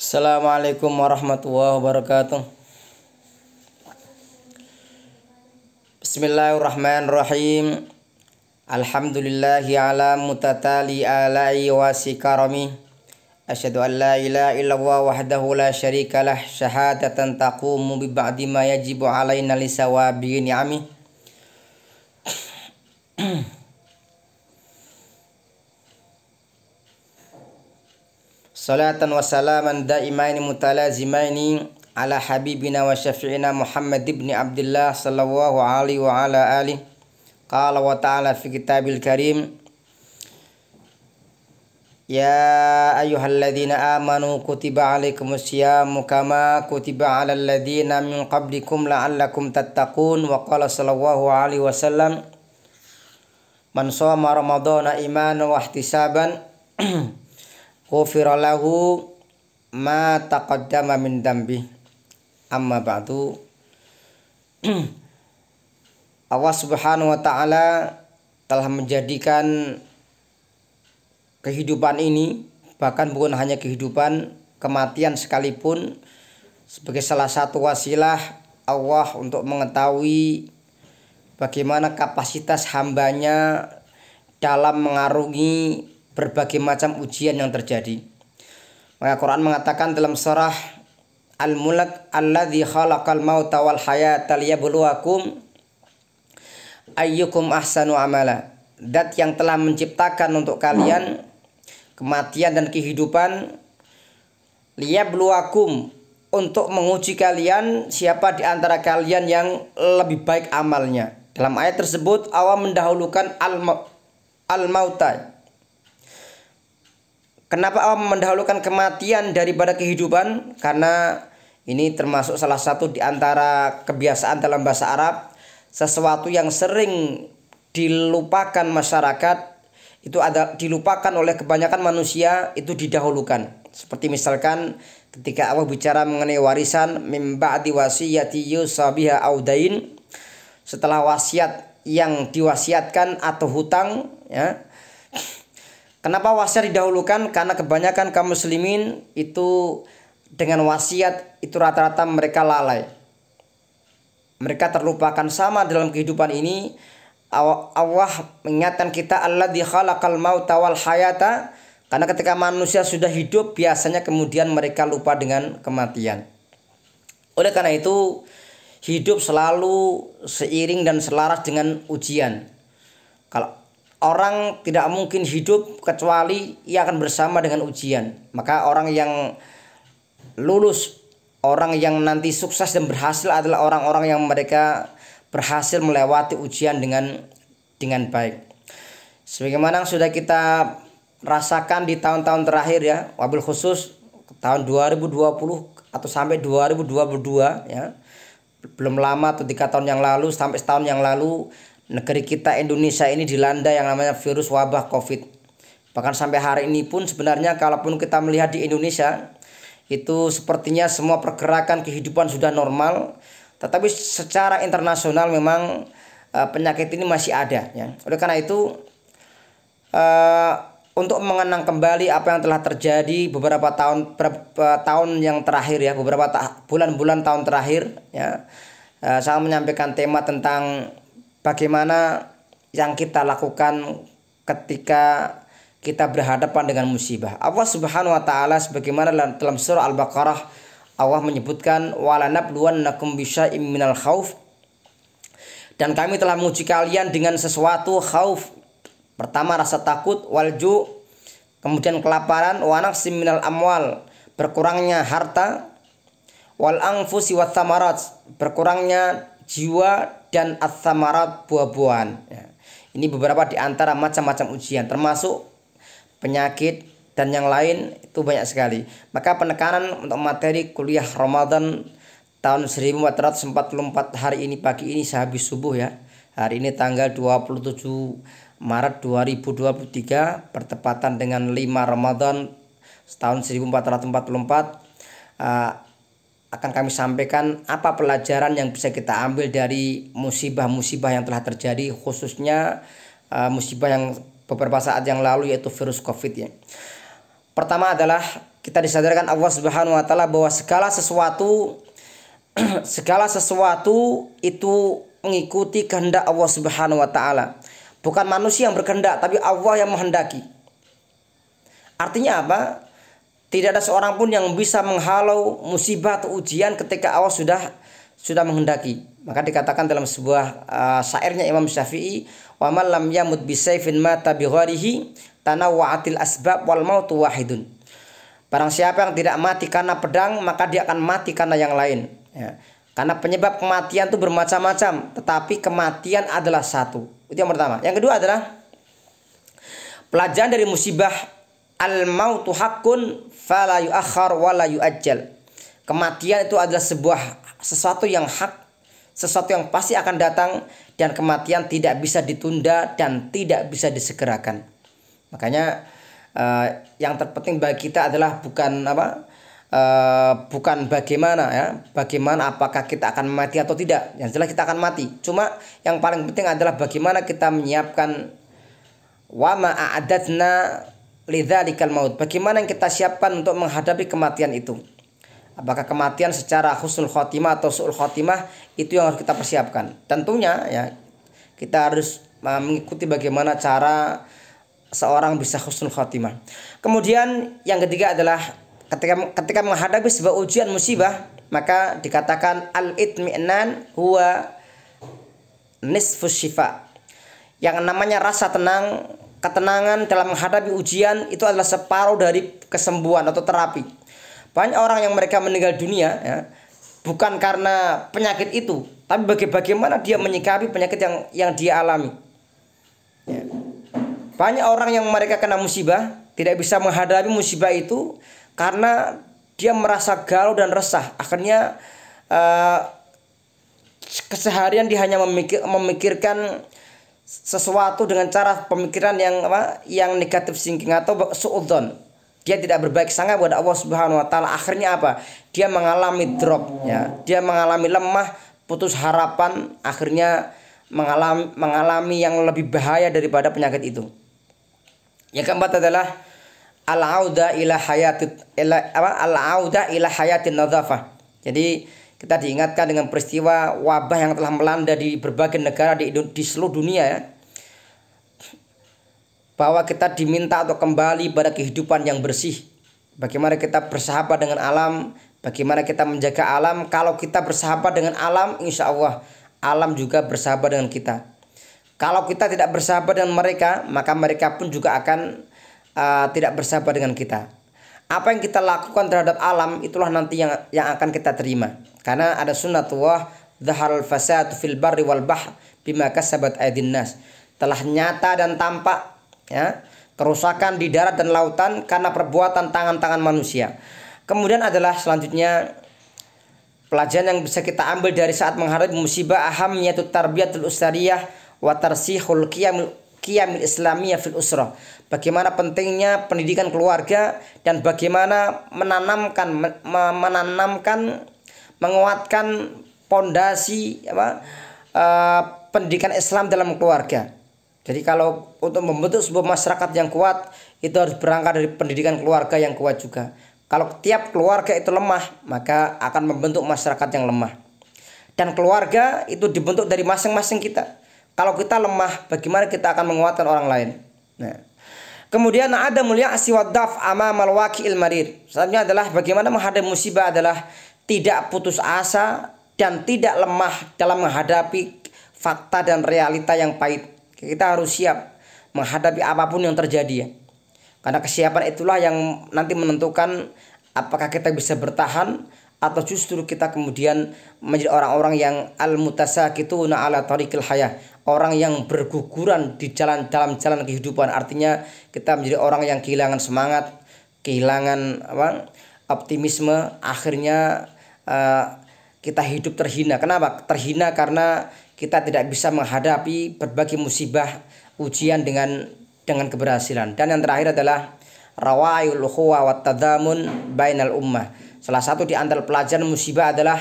Assalamualaikum warahmatullahi wabarakatuh. Bismillahirrahmanirrahim. Alhamdulillahi ala mutatali alai wa sikarami. Asyhadu an la ilaha illallah wahdahu la syarikalah syahadatan taqumu bi ba'di ma yajibu alaina lisawabi ni'ami. Salatan wa salaman daimaini mutalazimaini ala habibina wa syafi'ina Muhammad ibn Abdullah sallallahu alaihi wa ala alihi. Qala wa ta'ala fi kitabil karim, ya ayyuhalladzina amanu kutiba alaikumus syamu kama kutiba alal ladzina min qablikum la'allakum tattaqun. Wa qala sallallahu alaihi wasallam, man shoma ramadhana imanan wa ihtisaban ghufira lahu ma taqaddama min dambi. Amma ba'du. Allah Subhanahu wa ta'ala telah menjadikan kehidupan ini, bahkan bukan hanya kehidupan, kematian sekalipun, sebagai salah satu wasilah Allah untuk mengetahui bagaimana kapasitas hambanya dalam mengarungi berbagai macam ujian yang terjadi. Maka Quran mengatakan dalam surah Al-Mulk, alladzi khalaqal mauta wal hayata liyabluwakum ayyukum ahsanu amala. Dat yang telah menciptakan untuk kalian kematian dan kehidupan, liyabluwakum, untuk menguji kalian siapa di antara kalian yang lebih baik amalnya. Dalam ayat tersebut Allah mendahulukan al-mauta. Kenapa Allah mendahulukan kematian daripada kehidupan? Karena ini termasuk salah satu di antara kebiasaan dalam bahasa Arab. Sesuatu yang sering dilupakan masyarakat, itu ada dilupakan oleh kebanyakan manusia, itu didahulukan. Seperti misalkan ketika Allah bicara mengenai warisan, mim ba'di wasiyati yusabiha audain, setelah wasiat yang diwasiatkan atau hutang, ya. Kenapa wasiat didahulukan? Karena kebanyakan kaum muslimin itu dengan wasiat itu rata-rata mereka lalai. Mereka terlupakan. Sama dalam kehidupan ini Allah mengingatkan kita, alladzi khalaqal mauta wal hayata, karena ketika manusia sudah hidup biasanya kemudian mereka lupa dengan kematian. Oleh karena itu hidup selalu seiring dan selaras dengan ujian. Kalau orang tidak mungkin hidup kecuali ia akan bersama dengan ujian. Maka orang yang lulus, orang yang nanti sukses dan berhasil adalah orang-orang yang mereka berhasil melewati ujian dengan baik. Sebagaimana sudah kita rasakan di tahun-tahun terakhir, ya, wabil khusus tahun 2020 atau sampai 2022, ya. Belum lama atau 3 tahun yang lalu sampai setahun yang lalu, negeri kita Indonesia ini dilanda yang namanya virus wabah COVID. Bahkan sampai hari ini pun sebenarnya kalaupun kita melihat di Indonesia, itu sepertinya semua pergerakan kehidupan sudah normal. Tetapi secara internasional memang penyakit ini masih ada, ya. Oleh karena itu untuk mengenang kembali apa yang telah terjadi beberapa tahun yang terakhir, ya, beberapa bulan-bulan tahun terakhir, ya, saya menyampaikan tema tentang bagaimana yang kita lakukan ketika kita berhadapan dengan musibah. Allah Subhanahu wa ta'ala sebagaimana dalam surah Al-Baqarah Allah menyebutkan, walanabluwannakum bisyai'im minal khauf, dan kami telah menguji kalian dengan sesuatu khauf. Pertama rasa takut, walju, kemudian kelaparan, wa naqsim minal amwal, berkurangnya harta, wal anfusi wat thamarat, berkurangnya jiwa, dan ats-tsamarat, buah-buahan, ya. Ini beberapa di antara macam-macam ujian, termasuk penyakit dan yang lain, itu banyak sekali. Maka penekanan untuk materi kuliah Ramadan tahun 1444 hari ini, pagi ini sehabis subuh, ya. Hari ini tanggal 27 Maret 2023 bertepatan dengan 5 Ramadan tahun 1444. Akan kami sampaikan apa pelajaran yang bisa kita ambil dari musibah-musibah yang telah terjadi, khususnya musibah yang beberapa saat yang lalu, yaitu virus COVID, ya. Pertama adalah kita disadarkan Allah Subhanahu wa taala bahwa segala sesuatu segala sesuatu itu mengikuti kehendak Allah Subhanahu wa taala. Bukan manusia yang berkehendak, tapi Allah yang menghendaki. Artinya apa? Tidak ada seorang pun yang bisa menghalau musibah atau ujian ketika Allah sudah menghendaki. Maka dikatakan dalam sebuah syairnya Imam Syafi'i, "Wa man lam yamut bisayfin mata bi ghairihi tanawwa'atil asbab wal mautu wahidun." Barang siapa yang tidak mati karena pedang, maka dia akan mati karena yang lain. Ya. Karena penyebab kematian itu bermacam-macam, tetapi kematian adalah satu. Itu yang pertama. Yang kedua adalah pelajaran dari musibah, al-mautu haqqun fala yu'akhkhar wa la yu'ajjal. Kematian itu adalah sesuatu yang hak, sesuatu yang pasti akan datang, dan kematian tidak bisa ditunda dan tidak bisa disegerakan. Makanya yang terpenting bagi kita adalah bukan bagaimana apakah kita akan mati atau tidak. Yang jelas kita akan mati. Cuma yang paling penting adalah bagaimana kita menyiapkan wa ma a'adadna lidzalikal maut. Bagaimana yang kita siapkan untuk menghadapi kematian itu. Apakah kematian secara husnul khotimah atau su'ul khotimah, itu yang harus kita persiapkan. Tentunya ya kita harus mengikuti bagaimana cara seorang bisa husnul khotimah. Kemudian yang ketiga adalah ketika menghadapi sebuah ujian musibah, maka dikatakan al-itmi'nan huwa nisfus syifa. Yang namanya rasa tenang, ketenangan dalam menghadapi ujian itu adalah separuh dari kesembuhan atau terapi. Banyak orang yang mereka meninggal dunia ya, bukan karena penyakit itu, tapi bagaimana dia menyikapi penyakit yang dia alami. Ya. Banyak orang yang mereka kena musibah tidak bisa menghadapi musibah itu karena dia merasa galau dan resah. Akhirnya keseharian dia hanya memikirkan sesuatu dengan cara pemikiran yang negatif thinking atau suudzon. Dia tidak berbaik sangka kepada Allah Subhanahu wa taala. Akhirnya apa? Dia mengalami drop ya. Dia mengalami lemah, putus harapan, akhirnya mengalami yang lebih bahaya daripada penyakit itu. Yang keempat adalah al-auda ila hayatin nadzafah. Jadi kita diingatkan dengan peristiwa wabah yang telah melanda di berbagai negara di seluruh dunia ya, bahwa kita diminta untuk kembali pada kehidupan yang bersih. Bagaimana kita bersahabat dengan alam, bagaimana kita menjaga alam. Kalau kita bersahabat dengan alam, insya Allah alam juga bersahabat dengan kita. Kalau kita tidak bersahabat dengan mereka, maka mereka pun juga akan tidak bersahabat dengan kita. Apa yang kita lakukan terhadap alam, itulah nanti yang akan kita terima. Karena ada sunnatullah, dhaharal fasad fil barri wal bahr bima kasabat aydin nas. Telah nyata dan tampak ya, kerusakan di darat dan lautan karena perbuatan tangan-tangan manusia. Kemudian adalah selanjutnya pelajaran yang bisa kita ambil dari saat menghadapi musibah, ahamiyatut tarbiyatul ustariyah wa tarsihul qiyamil islamiyah fil usrah. Bagaimana pentingnya pendidikan keluarga dan bagaimana menanamkan menguatkan pondasi pendidikan Islam dalam keluarga. Jadi kalau untuk membentuk sebuah masyarakat yang kuat, itu harus berangkat dari pendidikan keluarga yang kuat juga. Kalau tiap keluarga itu lemah, maka akan membentuk masyarakat yang lemah. Dan keluarga itu dibentuk dari masing-masing kita. Kalau kita lemah, bagaimana kita akan menguatkan orang lain? Nah, kemudian ada mulia asiwadaf amamal waqi'il marid. Selanjutnya adalah bagaimana menghadapi musibah adalah tidak putus asa dan tidak lemah dalam menghadapi fakta dan realita yang pahit. Kita harus siap menghadapi apapun yang terjadi ya. Karena kesiapan itulah yang nanti menentukan apakah kita bisa bertahan atau justru kita kemudian menjadi orang-orang yang al-mutasakituna ala tariqil hayah, orang yang berguguran di dalam jalan kehidupan. Artinya kita menjadi orang yang kehilangan semangat, kehilangan optimisme, akhirnya kita hidup terhina. Kenapa? Terhina karena kita tidak bisa menghadapi berbagai musibah, ujian dengan keberhasilan. Dan yang terakhir adalah rawaiul ukhuwah wat tadamun bainal ummah. Salah satu di antara pelajaran musibah adalah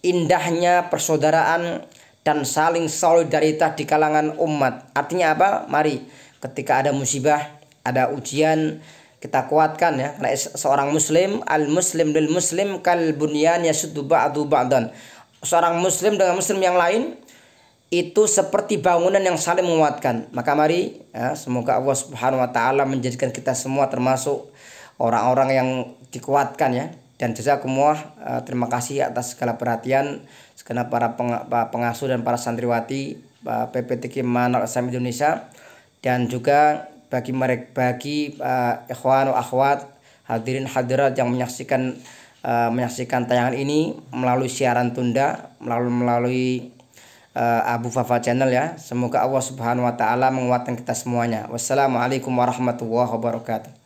indahnya persaudaraan dan saling solidaritas di kalangan umat. Artinya apa? Mari ketika ada musibah, ada ujian, kita kuatkan ya, karena seorang muslim, al muslim lil muslim kal bunyan yasuddu ba'du ba'dan. Seorang muslim dengan muslim yang lain itu seperti bangunan yang saling menguatkan. Maka mari ya, semoga Allah Subhanahu wa taala menjadikan kita semua termasuk orang-orang yang dikuatkan ya. Dan jazakumullah, terima kasih atas segala perhatian segenap para pengasuh dan para santriwati PPTQ Manhaj Islam Indonesia, dan juga bagi ikhwan wa akhwat hadirin hadirat yang menyaksikan tayangan ini melalui siaran tunda melalui Abu Fafa Channel ya. Semoga Allah Subhanahu wa taala menguatkan kita semuanya. Wassalamualaikum warahmatullahi wabarakatuh.